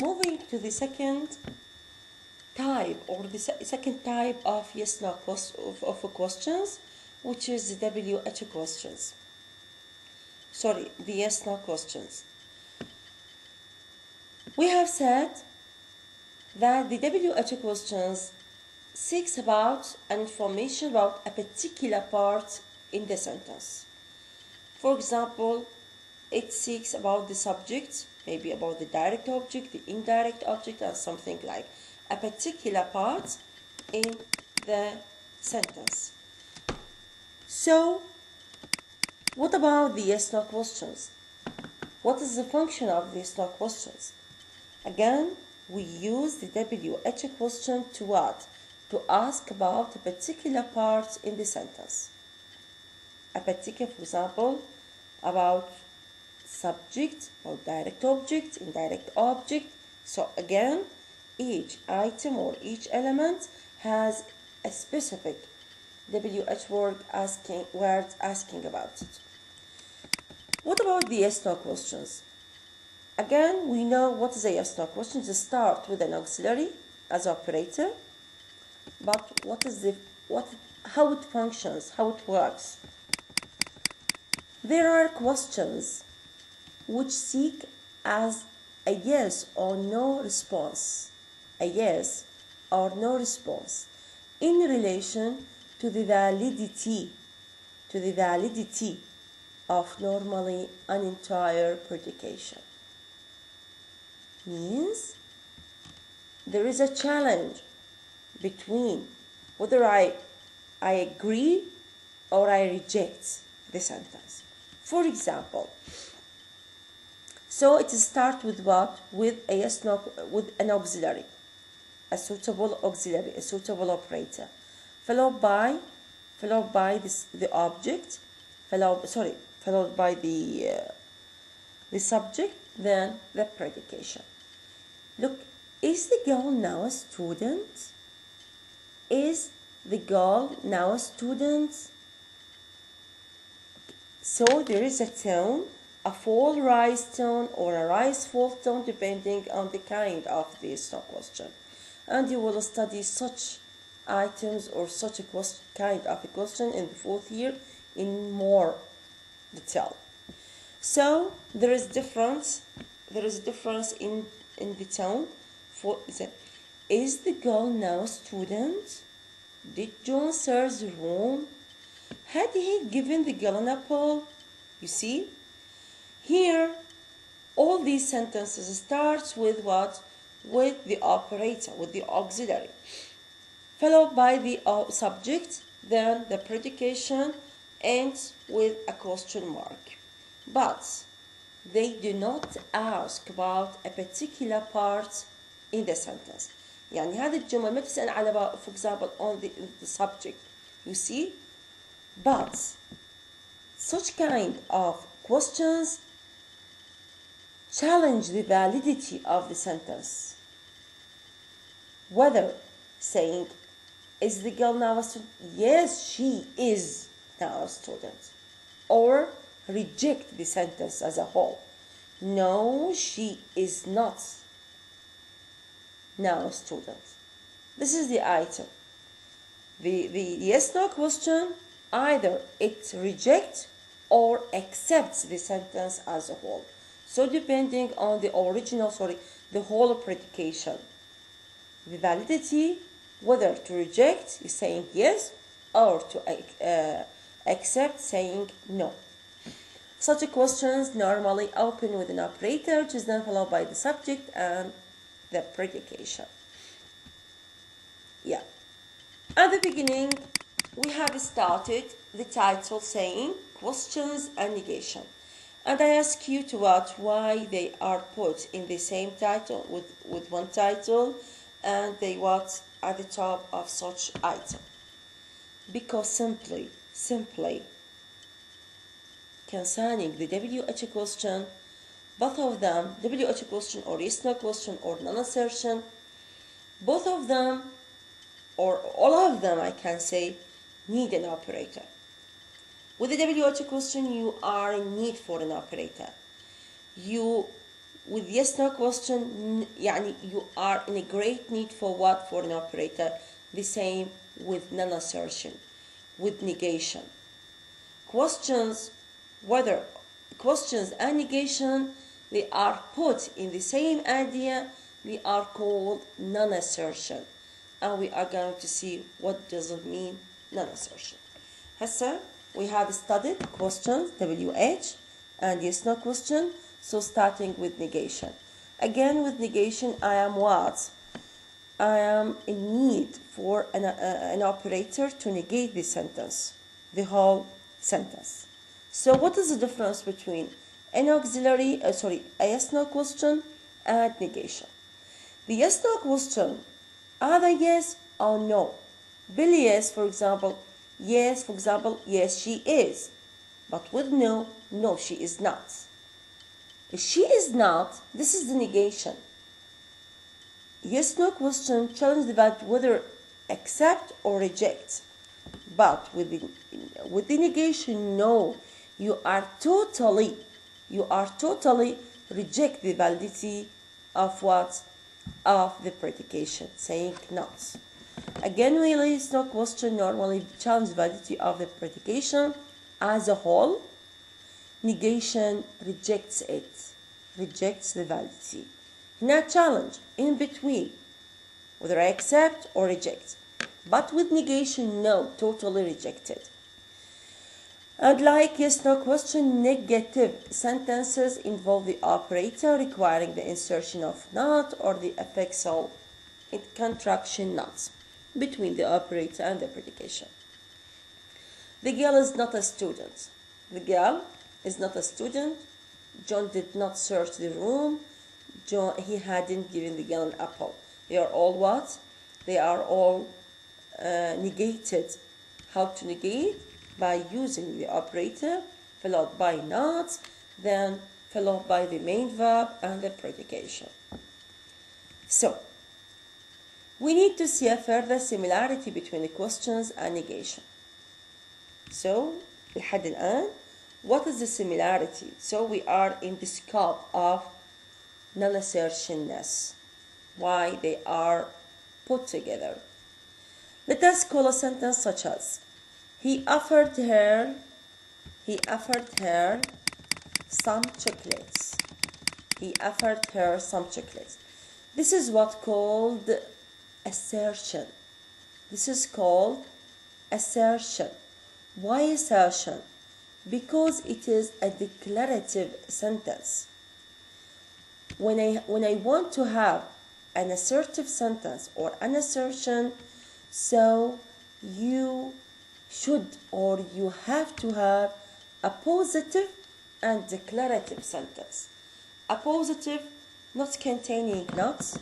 Moving to the second type, or the second type of yes/no questions, which is the WH questions. Sorry, the yes/no questions. We have said that the WH questions seeks about an information about a particular part in the sentence. For example, it seeks about the subject, maybe about the direct object, the indirect object, and something like a particular part in the sentence. So, what about the yes/no questions? What is the function of the yes/no questions? Again, we use the WH question to what? To ask about a particular part in the sentence. A particular, for example, about subject or direct object, indirect object. So again, each item or each element has a specific WH word asking about it. What about the yes/no questions? Again, we know what is a yes/no question. They start with an auxiliary as operator, but how it functions, how it works. There are questions which seek as a yes or no response, a yes or no response in relation to the validity of normally an entire predication. Means there is a challenge between whether I agree or I reject the sentence. For example, so it starts with what? With a yes/no, with an auxiliary, a suitable auxiliary, a suitable operator, followed by the object, followed by the subject, then the predication. Look, is the girl now a student? Is the girl now a student? So there is a tone, a fall rise tone or a rise fall tone depending on the kind of the yes/no question. And you will study such items or such a kind of a question in the fourth year in more detail. So there is a difference in the tone. Is the girl now a student? Did John serve the room? Had he given the girl an apple? You see? Here, all these sentences starts with what? With the operator, with the auxiliary, followed by the subject, then the predication ends with a question mark. But they do not ask about a particular part in the sentence. يعني هذه الجمل ما تسأل على for example on the subject, you see? But such kind of questions challenge the validity of the sentence. Whether saying, is the girl now a student? Yes, she is now a student. Or reject the sentence as a whole. No, she is not now a student. This is the item. The yes/no question, either it rejects or accepts the sentence as a whole. So depending on the the whole predication, the validity, whether to reject is saying yes or to accept saying no. Such questions normally open with an operator, which is then followed by the subject and the predication. Yeah. At the beginning, we have started the title saying questions and negation. And I ask you to watch why they are put in the same title with one title and they what at the top of such item. Because simply concerning the WH question, both of them, WH question or yes/no question or non-assertion, both of them or all of them, I can say, need an operator. With the WH question, you are in need for an operator. You with yes no question يعني you are in a great need for what? For an operator. The same with non-assertion, with negation. Questions, whether questions and negation, they are put in the same idea, they are called non-assertion. And we are going to see what does it mean non-assertion. هسه we have studied questions WH and yes no question. So starting with negation. Again with negation I am what? I am in need for an operator to negate the sentence, the whole sentence. So what is the difference between an auxiliary, a yes no question and negation? The yes no question, either yes or no. Billy yes, for example, yes, she is. But with no, no, she is not. If she is not, this is the negation. Yes no question challenges the value whether accept or reject. But with the negation no, you are totally reject the validity of what? Of the predication, saying not. Again, we yes no question normally challenge the validity of the predication as a whole. Negation rejects it, rejects the validity. Not challenge, in between, whether I accept or reject. But with negation, no, totally rejected. And like yes no question, negative sentences involve the operator requiring the insertion of not or the affixal contraction not between the operator and the predication. The girl is not a student. The girl is not a student. John did not search the room. He hadn't given the girl an apple. They are all what? They are all negated. How to negate? By using the operator, followed by not, then followed by the main verb and the predication. So, we need to see a further similarity between the questions and negation. So, لحد الآن, what is the similarity? So, we are in the scope of non-assertionness, why they are put together. Let us call a sentence such as he offered her some chocolates. He offered her some chocolates. This is what called assertion. This is called assertion. Why assertion? Because it is a declarative sentence. When I want to have an assertive sentence or an assertion, so you should or you have to have a positive and declarative sentence. A positive not containing not,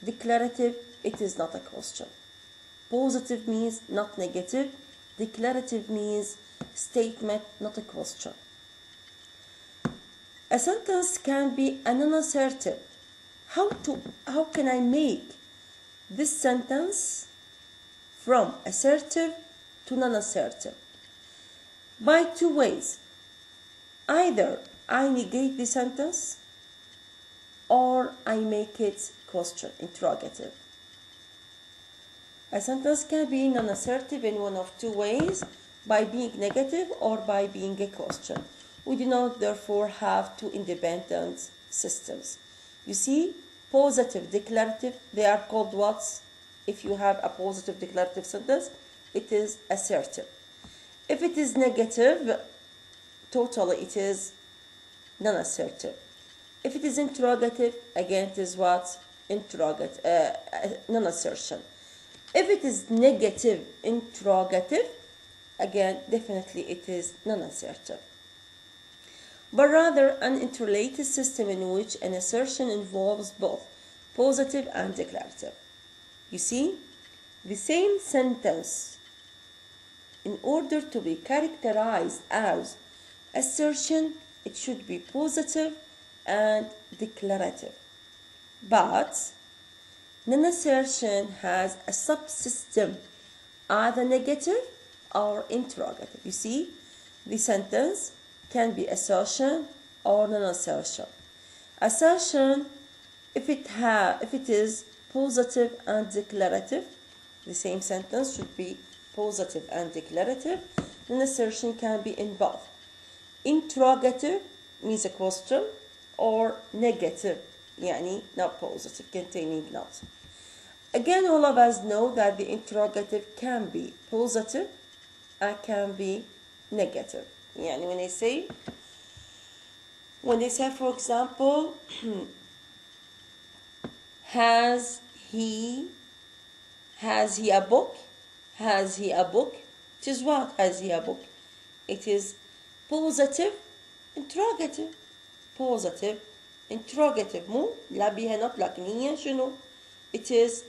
declarative it is not a question. Positive means not negative, declarative means statement, not a question. A sentence can be a non-assertive. How can I make this sentence from assertive to non-assertive? By two ways. Either I negate the sentence or I make it question, interrogative. A sentence can be non-assertive in one of two ways, by being negative or by being a question. We do not therefore have two independent systems. You see, positive, declarative, they are called what? If you have a positive declarative sentence, it is assertive. If it is negative, totally it is non-assertive. If it is interrogative, again it is what? Interrogative, non-assertion. If it is negative interrogative, again definitely it is non-assertive. But rather an interrelated system in which an assertion involves both positive and declarative. You see, the same sentence, in order to be characterized as assertion, it should be positive and declarative. But non-assertion has a subsystem, either negative or interrogative. You see, the sentence can be assertion or non-assertion. Assertion, if it is positive and declarative, the same sentence should be positive and declarative, then assertion can be in both. Interrogative means a question, or negative, يعني not positive, containing not. Again, all of us know that the interrogative can be positive and can be negative. يعني when they say, for example, has he a book? Has he a book? It is what? Has he a book? It is positive interrogative. Positive interrogative. مو لا بيها not لكن هي شنو? It is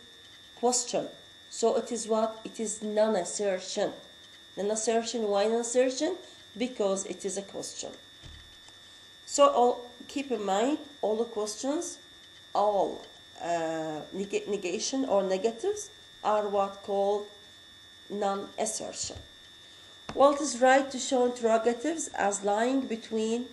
question. So it is what? It is non-assertion. Non-assertion. Why non-assertion? Because it is a question. So keep in mind, all the questions, all negation or negatives are what called non-assertion. Well, it is right to show interrogatives as lying between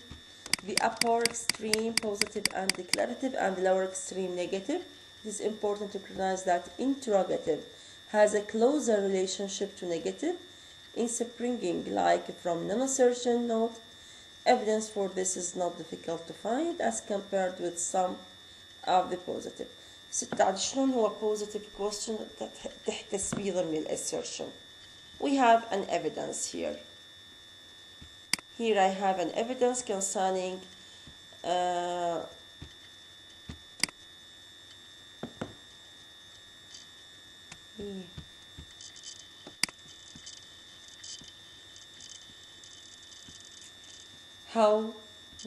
the upper extreme positive and declarative and the lower extreme negative. It is important to recognize that interrogative has a closer relationship to negative in springing like from non-assertion note. Evidence for this is not difficult to find as compared with some of the positive. شلون هو positive question تحتس بيه ضمن assertion. We have an evidence here. Here I have an evidence concerning how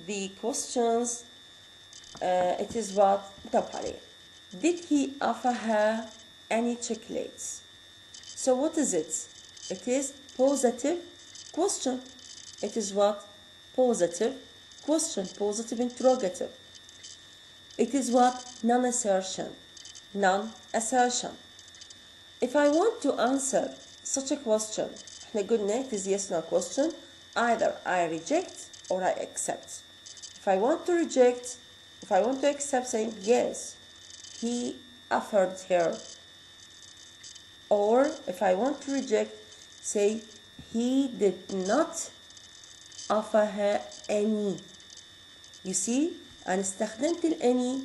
the questions, it is what, did he offer her any chocolates? So what is it? It is positive question. It is what? Positive question, positive interrogative. It is what? Non-assertion. Non-assertion. If I want to answer such a question, احنا قلنا it is yes no question, either I reject or I accept. If I want to reject, if I want to accept, saying yes, he offered her. Or if I want to reject, say he did not offer her any. You see, أنا استخدمت الأني